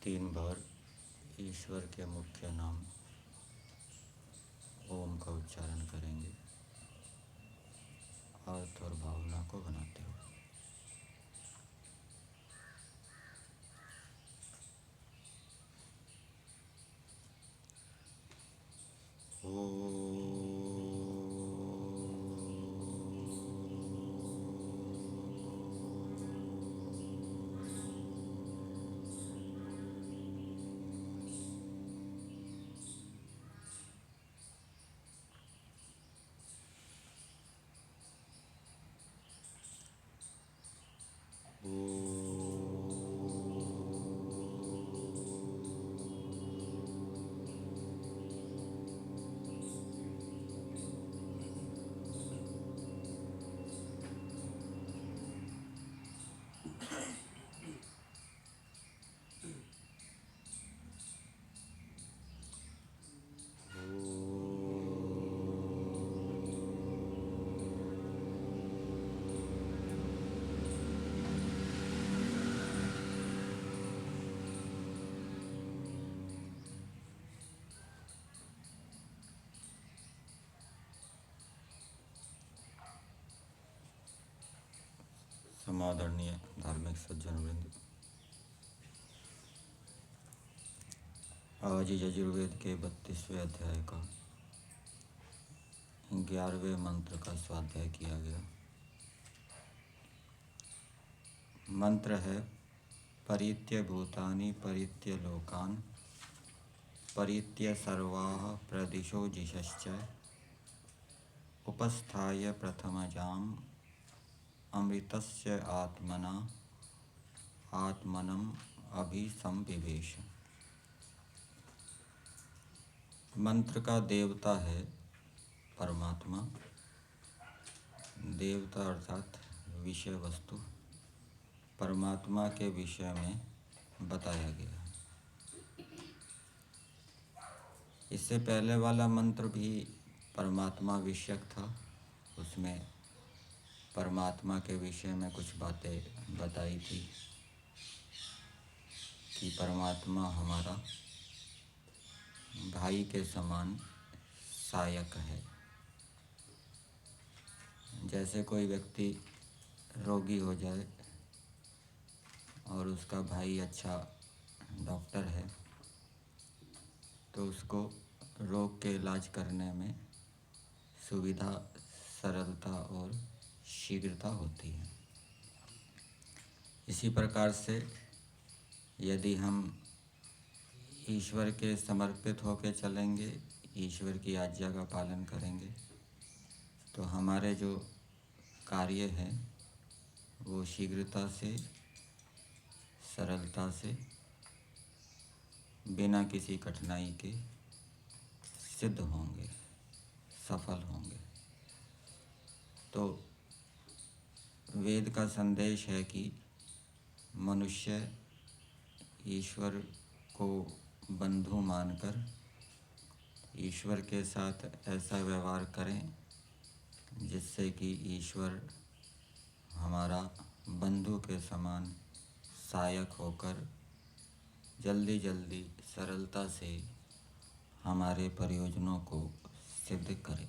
3 बार ईश्वर के मुख्य नाम ओम का उच्चारण करेंगे अर्थ और भावना को बनाते हुए। समादरणीय धार्मिक सज्जन वृंद, आज यजुर्वेद के 32वें अध्याय का 11वें मंत्र का स्वाध्याय किया गया। मंत्र है परित्य भूतानि परित्य लोकान् परित्य सर्वाः प्रदिशो जिशश्च उपस्थाय प्रथमजाम् अमृतस्य आत्मना आत्मनम् अभिसंविवेश। मंत्र का देवता है परमात्मा। देवता अर्थात विषय वस्तु परमात्मा के विषय में बताया गया है। इससे पहले वाला मंत्र भी परमात्मा विषयक था। उसमें परमात्मा के विषय में कुछ बातें बताई थी कि परमात्मा हमारा भाई के समान सहायक है। जैसे कोई व्यक्ति रोगी हो जाए और उसका भाई अच्छा डॉक्टर है तो उसको रोग के इलाज करने में सुविधा, सरलता और शीघ्रता होती है। इसी प्रकार से यदि हम ईश्वर के समर्पित होकर चलेंगे, ईश्वर की आज्ञा का पालन करेंगे, तो हमारे जो कार्य हैं वो शीघ्रता से, सरलता से, बिना किसी कठिनाई के सिद्ध होंगे, सफल होंगे। तो वेद का संदेश है कि मनुष्य ईश्वर को बंधु मानकर ईश्वर के साथ ऐसा व्यवहार करें जिससे कि ईश्वर हमारा बंधु के समान सहायक होकर जल्दी जल्दी सरलता से हमारे प्रयोजनों को सिद्ध करे।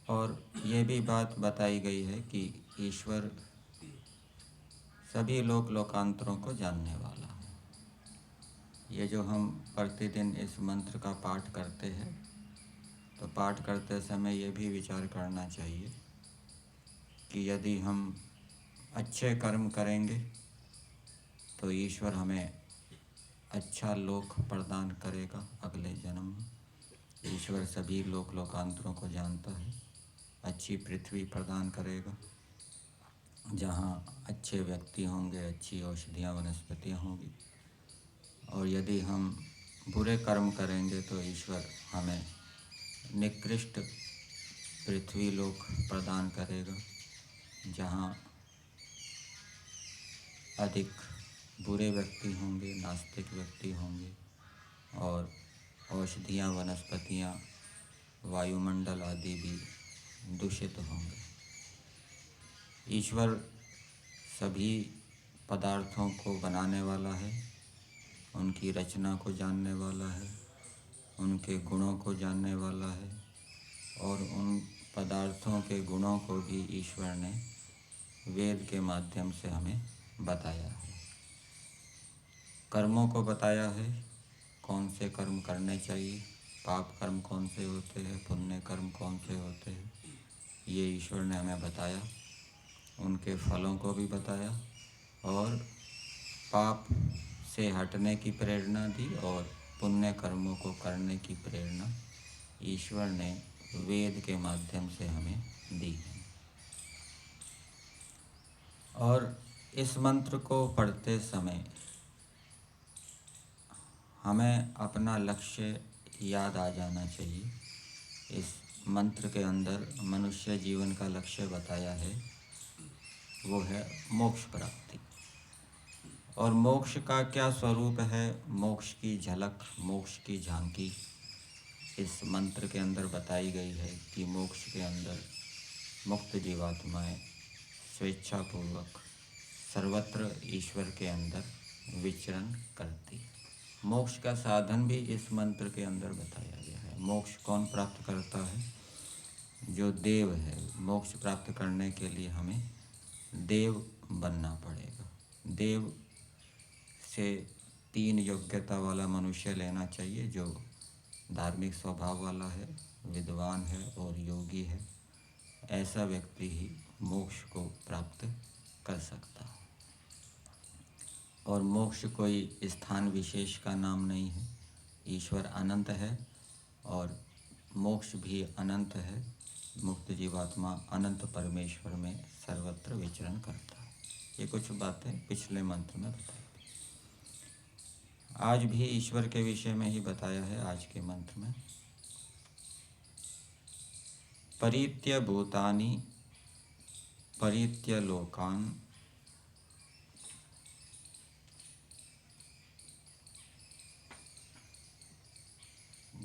और ये भी बात बताई गई है कि ईश्वर सभी लोक लोकांतरों को जानने वाला है। ये जो हम प्रतिदिन इस मंत्र का पाठ करते हैं तो पाठ करते समय ये भी विचार करना चाहिए कि यदि हम अच्छे कर्म करेंगे तो ईश्वर हमें अच्छा लोक प्रदान करेगा अगले जन्म में। ईश्वर सभी लोक लोकांतरों को जानता है। अच्छी पृथ्वी प्रदान करेगा जहाँ अच्छे व्यक्ति होंगे, अच्छी औषधियाँ वनस्पतियाँ होंगी। और यदि हम बुरे कर्म करेंगे तो ईश्वर हमें निकृष्ट पृथ्वी लोक प्रदान करेगा जहाँ अधिक बुरे व्यक्ति होंगे, नास्तिक व्यक्ति होंगे और औषधियाँ, वनस्पतियाँ, वायुमंडल आदि भी दूषित होंगे। ईश्वर सभी पदार्थों को बनाने वाला है, उनकी रचना को जानने वाला है, उनके गुणों को जानने वाला है, और उन पदार्थों के गुणों को भी ईश्वर ने वेद के माध्यम से हमें बताया है। कर्मों को बताया है, कौन से कर्म करने चाहिए, पाप कर्म कौन से होते हैं, पुण्य कर्म कौन से होते हैं, ये ईश्वर ने हमें बताया। उनके फलों को भी बताया और पाप से हटने की प्रेरणा दी और पुण्य कर्मों को करने की प्रेरणा ईश्वर ने वेद के माध्यम से हमें दी है। और इस मंत्र को पढ़ते समय हमें अपना लक्ष्य याद आ जाना चाहिए। इस मंत्र के अंदर मनुष्य जीवन का लक्ष्य बताया है, वो है मोक्ष प्राप्ति। और मोक्ष का क्या स्वरूप है, मोक्ष की झलक, मोक्ष की झांकी इस मंत्र के अंदर बताई गई है कि मोक्ष के अंदर मुक्त जीवात्माएं स्वेच्छापूर्वक सर्वत्र ईश्वर के अंदर विचरण करती। मोक्ष का साधन भी इस मंत्र के अंदर बताया गया है। मोक्ष कौन प्राप्त करता है? जो देव है। मोक्ष प्राप्त करने के लिए हमें देव बनना पड़ेगा। देव से 3 योग्यता वाला मनुष्य लेना चाहिए, जो धार्मिक स्वभाव वाला है, विद्वान है और योगी है। ऐसा व्यक्ति ही मोक्ष को प्राप्त कर सकता है। और मोक्ष कोई स्थान विशेष का नाम नहीं है। ईश्वर अनंत है और मोक्ष भी अनंत है। मुक्त जीवात्मा अनंत परमेश्वर में सर्वत्र विचरण करता है। ये कुछ बातें पिछले मंत्र में बताई। आज भी ईश्वर के विषय में ही बताया है। आज के मंत्र में परित्य भूतानि परित्य लोकान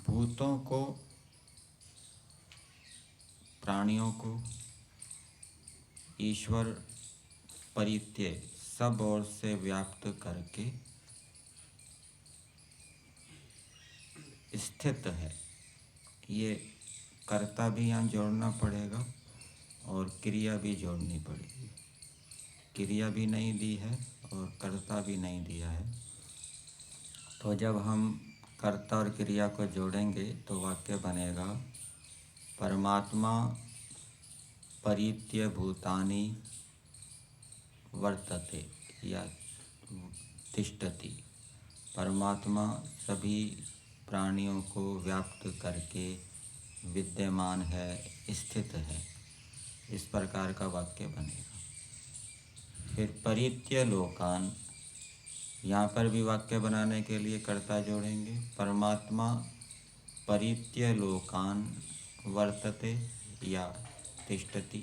भूतों को, प्राणियों को ईश्वर परित्य सब ओर से व्याप्त करके स्थित है। ये कर्ता भी यहाँ जोड़ना पड़ेगा और क्रिया भी जोड़नी पड़ेगी। क्रिया भी नहीं दी है और कर्ता भी नहीं दिया है। तो जब हम कर्ता और क्रिया को जोड़ेंगे तो वाक्य बनेगा परमात्मा परित्य भूतानि वर्तते या तिष्ठति। परमात्मा सभी प्राणियों को व्याप्त करके विद्यमान है, स्थित है। इस प्रकार का वाक्य बनेगा। फिर परित्य लोकान, यहाँ पर भी वाक्य बनाने के लिए कर्ता जोड़ेंगे। परमात्मा परित्य लोकान वर्तते या तिष्ठति।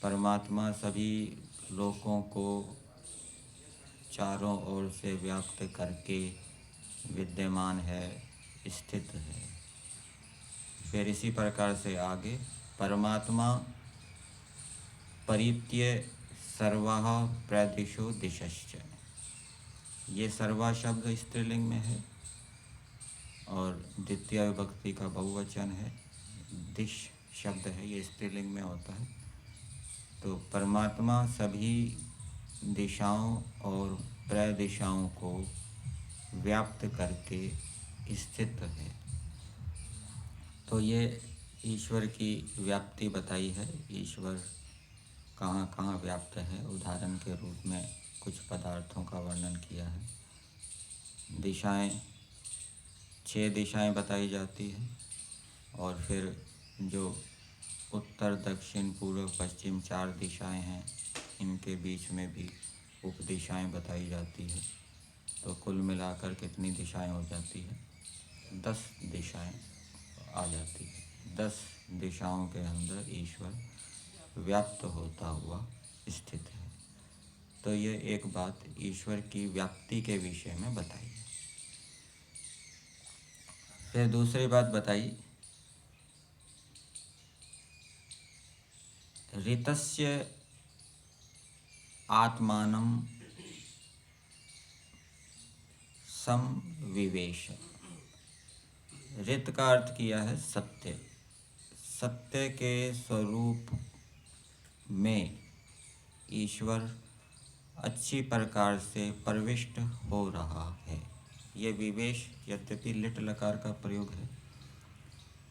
परमात्मा सभी लोकों को चारों ओर से व्याप्त करके विद्यमान है, स्थित है। फिर इसी प्रकार से आगे परमात्मा परित्य सर्वाः प्रदिशो दिशश्च। ये सर्वा शब्द स्त्रीलिंग में है और द्वितीय विभक्ति का बहुवचन है। दिश शब्द है, ये स्त्रीलिंग में होता है। तो परमात्मा सभी दिशाओं और प्रदिशाओं को व्याप्त करके स्थित है। तो ये ईश्वर की व्याप्ति बताई है। ईश्वर कहाँ कहाँ व्याप्त है, उदाहरण के रूप में कुछ पदार्थों का वर्णन किया है। दिशाएं 6 दिशाएं बताई जाती हैं और फिर जो उत्तर, दक्षिण, पूर्व, पश्चिम 4 दिशाएं हैं, इनके बीच में भी उपदिशाएं बताई जाती है। तो कुल मिलाकर कितनी दिशाएं हो जाती है? 10 दिशाएं आ जाती है। 10 दिशाओं के अंदर ईश्वर व्याप्त होता हुआ स्थित है। तो ये एक बात ईश्वर की व्याप्ति के विषय में बताई। फिर दूसरी बात बताई ऋतस्य आत्मानं समविवेश। रित का अर्थ किया है सत्य। सत्य के स्वरूप में ईश्वर अच्छी प्रकार से प्रविष्ट हो रहा है। ये विवेश यद्यपि लिट लकार का प्रयोग है,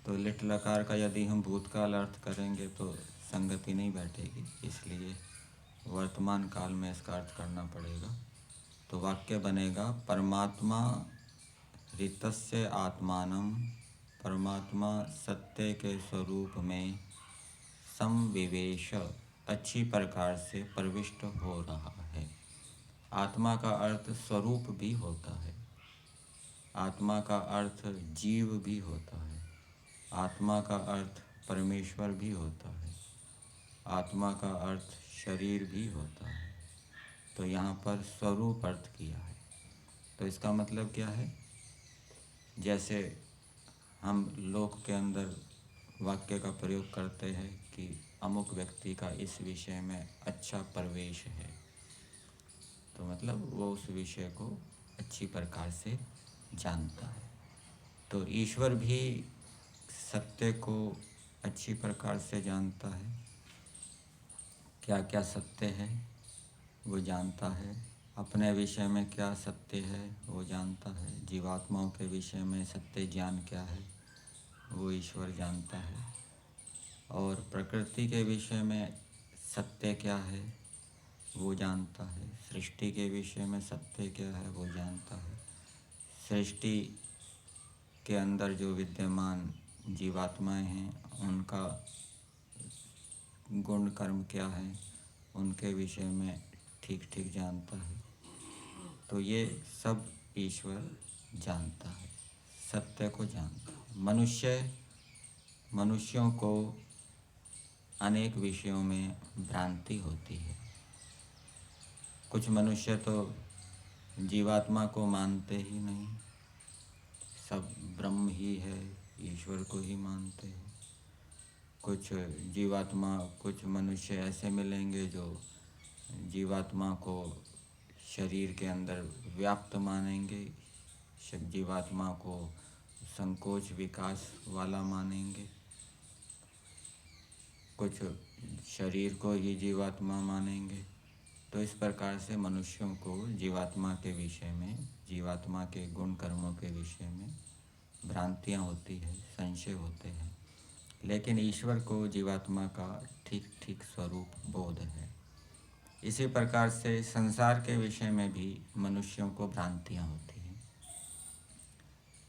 तो लिट लकार का यदि हम भूतकाल अर्थ करेंगे तो संगति नहीं बैठेगी, इसलिए वर्तमान काल में इसका अर्थ करना पड़ेगा। तो वाक्य बनेगा परमात्मा ऋतस्य आत्मानं, परमात्मा सत्य के स्वरूप में समविवेश अच्छी प्रकार से प्रविष्ट हो रहा है। आत्मा का अर्थ स्वरूप भी होता है, आत्मा का अर्थ जीव भी होता है, आत्मा का अर्थ परमेश्वर भी होता है, आत्मा का अर्थ शरीर भी होता है। तो यहाँ पर स्वरूप अर्थ किया है। तो इसका मतलब क्या है? जैसे हम लोक के अंदर वाक्य का प्रयोग करते हैं कि अमुक व्यक्ति का इस विषय में अच्छा प्रवेश है, तो मतलब वो उस विषय को अच्छी प्रकार से जानता है। तो ईश्वर भी सत्य को अच्छी प्रकार से जानता है। क्या क्या सत्य है वो जानता है, अपने विषय में क्या सत्य है वो जानता है, जीवात्माओं के विषय में सत्य ज्ञान क्या है वो ईश्वर जानता है, और प्रकृति के विषय में सत्य क्या है वो जानता है, सृष्टि के विषय में सत्य क्या है वो जानता है, सृष्टि के अंदर जो विद्यमान जीवात्माएं हैं उनका गुण कर्म क्या है उनके विषय में ठीक ठीक जानता है। तो ये सब ईश्वर जानता है, सत्य को जानता है। मनुष्यों को अनेक विषयों में भ्रांति होती है। कुछ मनुष्य तो जीवात्मा को मानते ही नहीं, सब ब्रह्म ही है, ईश्वर को ही मानते हैं। कुछ मनुष्य ऐसे मिलेंगे जो जीवात्मा को शरीर के अंदर व्याप्त मानेंगे, जीवात्मा को संकोच विकास वाला मानेंगे, कुछ शरीर को ही जीवात्मा मानेंगे। तो इस प्रकार से मनुष्यों को जीवात्मा के विषय में, जीवात्मा के गुण कर्मों के विषय में भ्रांतियाँ होती है, संशय होते हैं। लेकिन ईश्वर को जीवात्मा का ठीक ठीक स्वरूप बोध है। इसी प्रकार से संसार के विषय में भी मनुष्यों को भ्रांतियाँ होती हैं।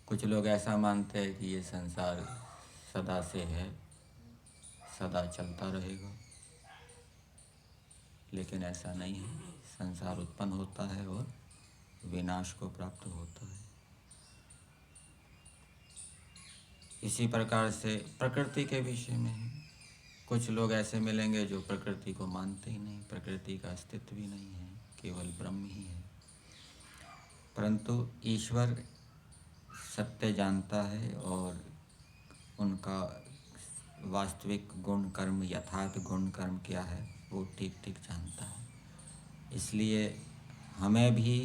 कुछ लोग ऐसा मानते हैं कि ये संसार सदा से है, सदा चलता रहेगा, लेकिन ऐसा नहीं है। संसार उत्पन्न होता है और विनाश को प्राप्त होता है। इसी प्रकार से प्रकृति के विषय में कुछ लोग ऐसे मिलेंगे जो प्रकृति को मानते ही नहीं, प्रकृति का अस्तित्व भी नहीं है, केवल ब्रह्म ही है। परंतु ईश्वर सत्य जानता है और उनका वास्तविक गुण कर्म, यथार्थ गुण कर्म क्या है वो ठीक ठीक जानता है। इसलिए हमें भी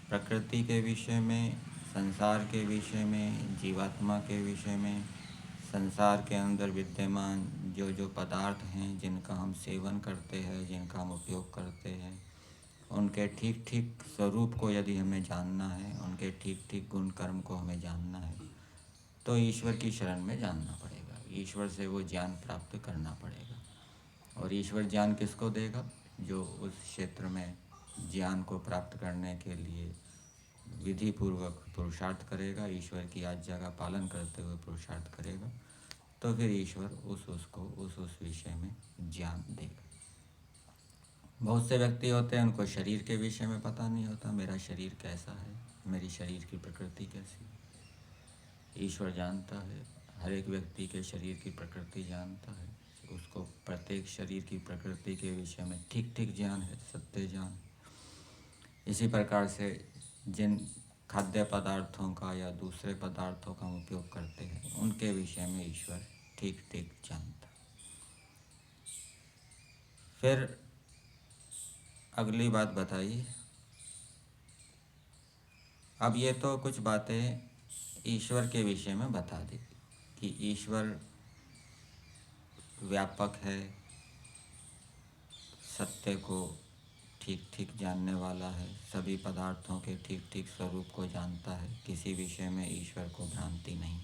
प्रकृति के विषय में, संसार के विषय में, जीवात्मा के विषय में, संसार के अंदर विद्यमान जो जो पदार्थ हैं जिनका हम सेवन करते हैं, जिनका हम उपयोग करते हैं, उनके ठीक ठीक स्वरूप को यदि हमें जानना है, उनके ठीक ठीक गुण कर्म को हमें जानना है, तो ईश्वर की शरण में जानना पड़ेगा। ईश्वर से वो ज्ञान प्राप्त करना पड़ेगा। और ईश्वर ज्ञान किसको देगा? जो उस क्षेत्र में ज्ञान को प्राप्त करने के लिए विधि पूर्वक पुरुषार्थ करेगा, ईश्वर की आज्ञा का पालन करते हुए पुरुषार्थ करेगा, तो फिर ईश्वर उसको उस विषय में ज्ञान देगा। बहुत से व्यक्ति होते हैं, उनको शरीर के विषय में पता नहीं होता, मेरा शरीर कैसा है, मेरी शरीर की प्रकृति कैसी है। ईश्वर जानता है, हर एक व्यक्ति के शरीर की प्रकृति जानता है, उसको प्रत्येक शरीर की प्रकृति के विषय में ठीक ठीक ज्ञान है, सत्य ज्ञान। इसी प्रकार से जिन खाद्य पदार्थों का या दूसरे पदार्थों का हम उपयोग करते हैं, उनके विषय में ईश्वर ठीक ठीक जानता। फिर अगली बात बताइए, अब ये तो कुछ बातें ईश्वर के विषय में बता दी कि ईश्वर व्यापक है, सत्य को ठीक ठीक जानने वाला है, सभी पदार्थों के ठीक ठीक स्वरूप को जानता है, किसी विषय में ईश्वर को भ्रांति नहीं।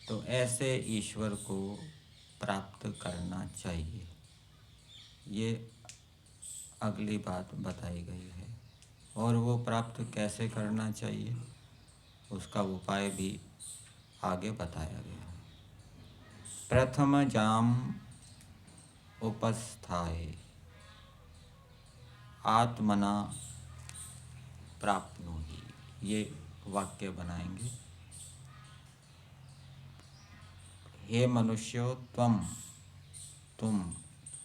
तो ऐसे ईश्वर को प्राप्त करना चाहिए, ये अगली बात बताई गई है। और वो प्राप्त कैसे करना चाहिए उसका उपाय भी आगे बताया गया है। प्रथम जाम उपस्थाय आत्मना प्राप्नोहि, ये वाक्य बनाएंगे। हे मनुष्यो तुम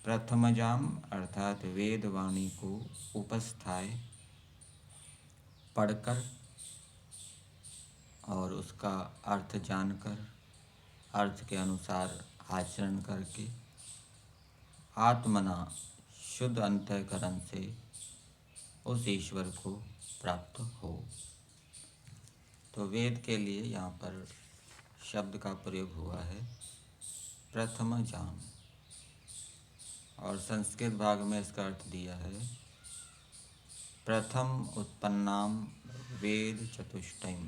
प्रथमजाम अर्थात वेद वाणी को उपस्थाय पढ़कर और उसका अर्थ जानकर, अर्थ के अनुसार आचरण करके, आत्मना शुद्ध अंतःकरण से उस ईश्वर को प्राप्त हो। तो वेद के लिए यहाँ पर शब्द का प्रयोग हुआ है प्रथम जाम, और संस्कृत भाग में इसका अर्थ दिया है प्रथम उत्पन्नाम वेद चतुष्टयम,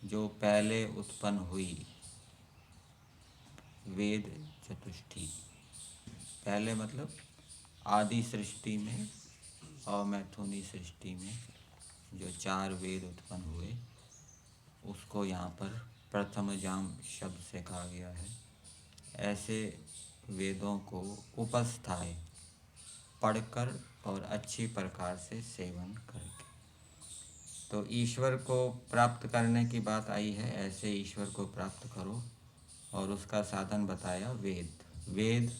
जो पहले उत्पन्न हुई वेद चतुष्टयी। पहले मतलब आदि सृष्टि में और मैथुनी सृष्टि में जो 4 वेद उत्पन्न हुए उसको यहाँ पर प्रथम जाम शब्द से कहा गया है। ऐसे वेदों को उपस्थाय पढ़कर और अच्छी प्रकार से सेवन करके, तो ईश्वर को प्राप्त करने की बात आई है। ऐसे ईश्वर को प्राप्त करो और उसका साधन बताया वेद। वेद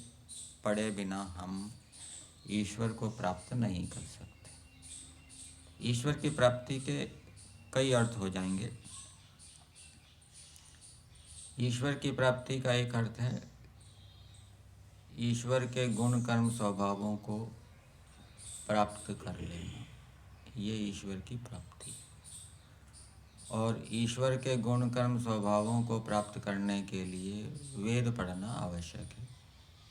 पढ़े बिना हम ईश्वर को प्राप्त नहीं कर सकते। ईश्वर की प्राप्ति के कई अर्थ हो जाएंगे। ईश्वर की प्राप्ति का एक अर्थ है ईश्वर के गुण कर्म स्वभावों को प्राप्त कर लेना, ये ईश्वर की प्राप्ति। और ईश्वर के गुण कर्म स्वभावों को प्राप्त करने के लिए वेद पढ़ना आवश्यक है,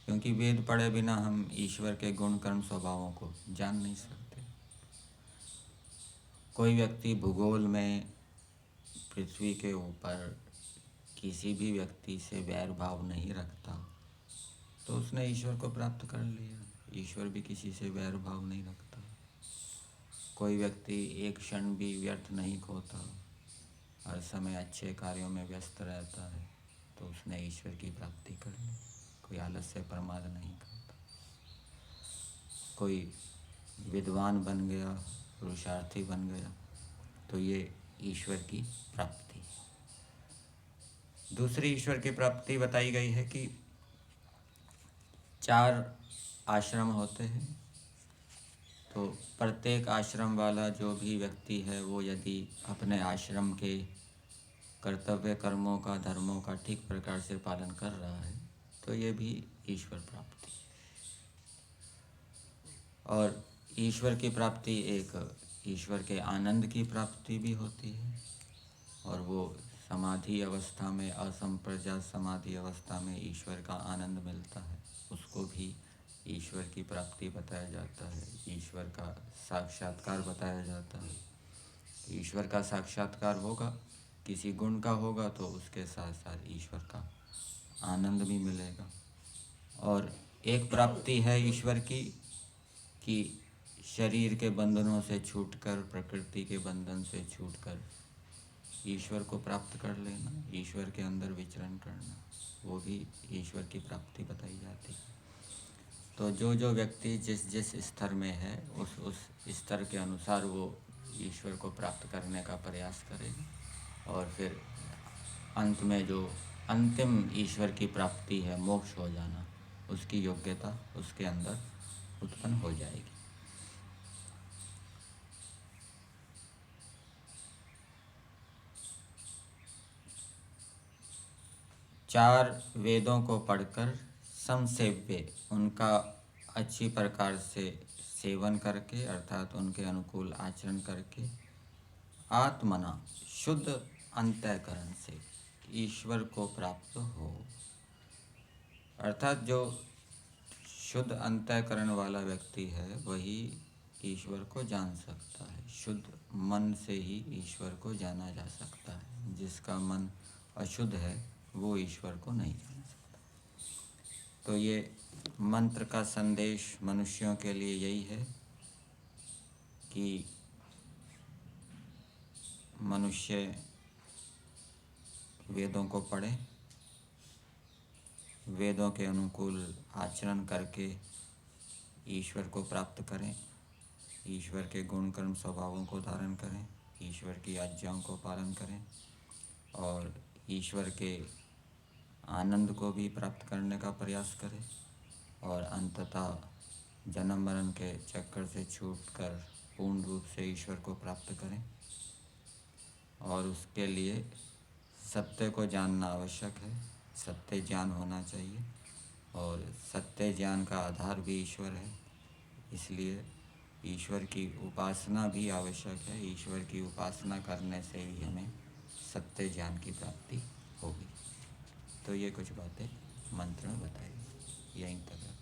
क्योंकि वेद पढ़े बिना हम ईश्वर के गुण कर्म स्वभावों को जान नहीं सकते। कोई व्यक्ति भूगोल में पृथ्वी के ऊपर किसी भी व्यक्ति से वैर भाव नहीं रखता तो उसने ईश्वर को प्राप्त कर लिया। ईश्वर भी किसी से वैर भाव नहीं रखता। कोई व्यक्ति एक क्षण भी व्यर्थ नहीं खोता, हर समय अच्छे कार्यों में व्यस्त रहता है, तो उसने ईश्वर की प्राप्ति कर ली। कोई आलस से प्रमाद नहीं करता। कोई विद्वान बन गया, पुरुषार्थी बन गया, तो ये ईश्वर की प्राप्ति है। दूसरी ईश्वर की प्राप्ति बताई गई है कि 4 आश्रम होते हैं, तो प्रत्येक आश्रम वाला जो भी व्यक्ति है वो यदि अपने आश्रम के कर्तव्य कर्मों का, धर्मों का ठीक प्रकार से पालन कर रहा है तो ये भी ईश्वर प्राप्ति। और ईश्वर की प्राप्ति एक ईश्वर के आनंद की प्राप्ति भी होती है, और वो समाधि अवस्था में, असंप्रज्ञात समाधि अवस्था में ईश्वर का आनंद मिलता है, उसको भी ईश्वर की प्राप्ति बताया जाता है। ईश्वर का साक्षात्कार बताया जाता है। ईश्वर का साक्षात्कार होगा, किसी गुण का होगा, तो उसके साथ साथ ईश्वर का आनंद भी मिलेगा। और एक प्राप्ति है ईश्वर की कि शरीर के बंधनों से छूटकर, प्रकृति के बंधन से छूटकर ईश्वर को प्राप्त कर लेना, ईश्वर के अंदर विचरण करना, वो भी ईश्वर की प्राप्ति बताई जाती है। तो जो व्यक्ति जिस स्तर में है उस स्तर के अनुसार वो ईश्वर को प्राप्त करने का प्रयास करेगा, और फिर अंत में जो अंतिम ईश्वर की प्राप्ति है, मोक्ष हो जाना, उसकी योग्यता उसके अंदर उत्पन्न हो जाएगी। चार वेदों को पढ़कर समसेव्य, उनका अच्छी प्रकार से सेवन करके, अर्थात उनके अनुकूल आचरण करके, आत्मना शुद्ध अंतःकरण से ईश्वर को प्राप्त हो। अर्थात जो शुद्ध अंतःकरण वाला व्यक्ति है वही ईश्वर को जान सकता है। शुद्ध मन से ही ईश्वर को जाना जा सकता है। जिसका मन अशुद्ध है वो ईश्वर को नहीं जान सकता। तो ये मंत्र का संदेश मनुष्यों के लिए यही है कि मनुष्य वेदों को पढ़ें, वेदों के अनुकूल आचरण करके ईश्वर को प्राप्त करें, ईश्वर के गुण कर्म स्वभावों को धारण करें, ईश्वर की आज्ञाओं को पालन करें और ईश्वर के आनंद को भी प्राप्त करने का प्रयास करें और अंततः जन्म मरण के चक्कर से छूटकर पूर्ण रूप से ईश्वर को प्राप्त करें। और उसके लिए सत्य को जानना आवश्यक है, सत्य ज्ञान होना चाहिए और सत्य ज्ञान का आधार भी ईश्वर है। इसलिए ईश्वर की उपासना भी आवश्यक है। ईश्वर की उपासना करने से ही हमें सत्य ज्ञान की प्राप्ति होगी। तो ये कुछ बातें मंत्र में बताई, यहीं तक है।